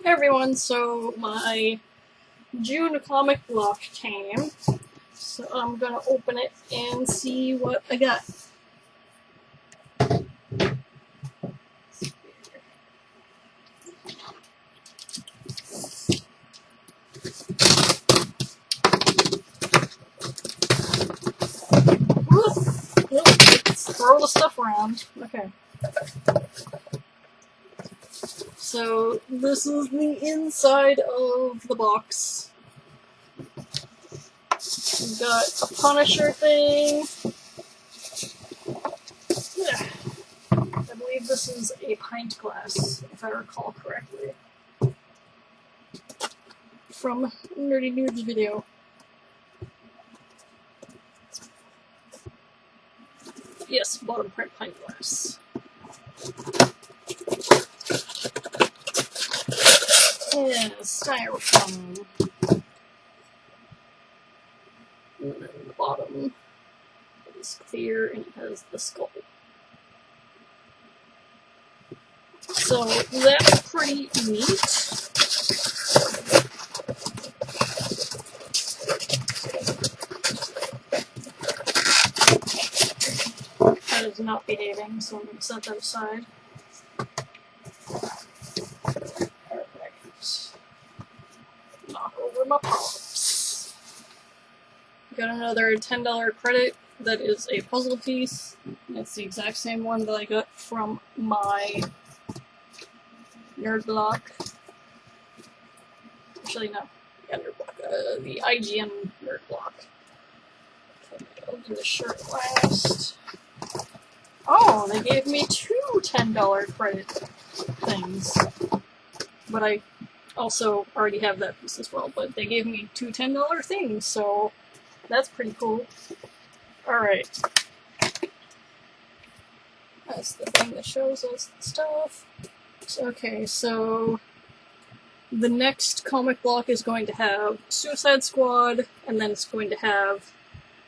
Hey everyone, so my June comic block came, so I'm gonna open it and see what I got. Let's throw the stuff around. Okay. So this is the inside of the box. We've got a Punisher thing. I believe this is a pint glass, if I recall correctly. From Nerdy Nude's video. Yes, bottom print pint glass. And styrofoam. And then the bottom is clear and it has the skull. So that's pretty neat. That is not behaving, so I'm going to set that aside. Perfect. Knock over my pops. Got another $10 credit that is a puzzle piece. It's the exact same one that I got from my nerd block. Actually, no. Yeah, nerd block. The IGN nerd block. Okay, I'll do the shirt last. Oh, they gave me two $10 credit things. But I also already have that piece as well. But they gave me two $10 things, so that's pretty cool. Alright. That's the thing that shows us the stuff. Okay, so the next comic block is going to have Suicide Squad, and then it's going to have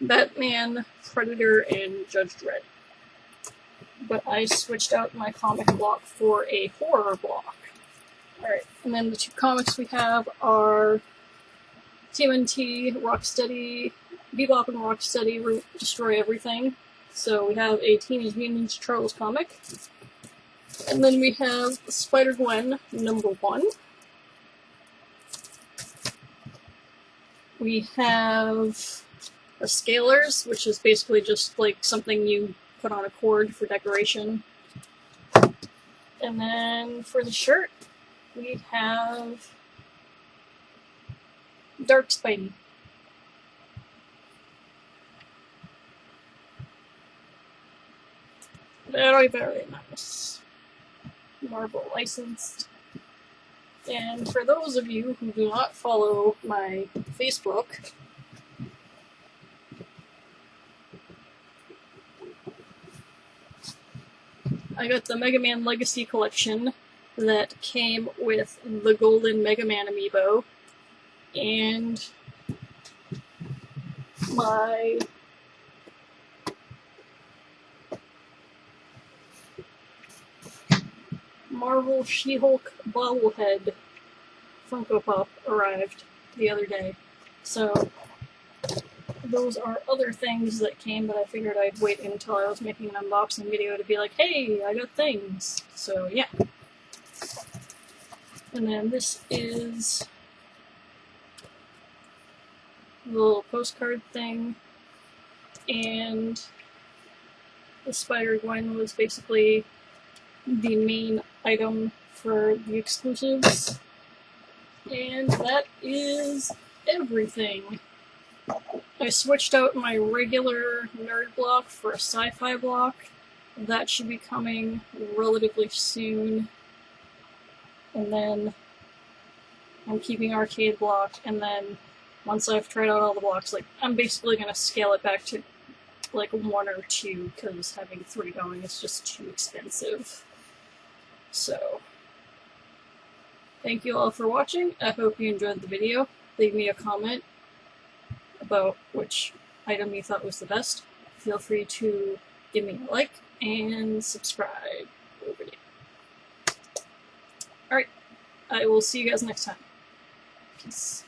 Batman, Predator, and Judge Dredd. But I switched out my comic block for a horror block. Alright, and then the two comics we have are TMNT, Rocksteady, Bebop and Rocksteady Destroy Everything. So we have a Teenage Mutant Ninja Turtles comic. And then we have Spider-Gwen #1. We have a Scalers, which is basically just like something you put on a cord for decoration. And then for the shirt, we have Dark Spidey. Very, very nice. Marvel licensed. And for those of you who do not follow my Facebook, I got the Mega Man Legacy Collection that came with the Golden Mega Man amiibo, and my Marvel She-Hulk bobblehead Funko Pop arrived the other day. So those are other things that came, but I figured I'd wait until I was making an unboxing video to be like, hey, I got things. So yeah. And then this is the little postcard thing, and the Spider-Gwen was basically the main item for the exclusives. And that is everything. I switched out my regular nerd block for a sci-fi block. That should be coming relatively soon. And then I'm keeping arcade block, and then once I've tried out all the blocks, like, I'm basically going to scale it back to like 1 or 2, because having 3 going is just too expensive. So, thank you all for watching. I hope you enjoyed the video. Leave me a comment about which item you thought was the best. Feel free to give me a like and subscribe for the video. Alright, I will see you guys next time. Peace.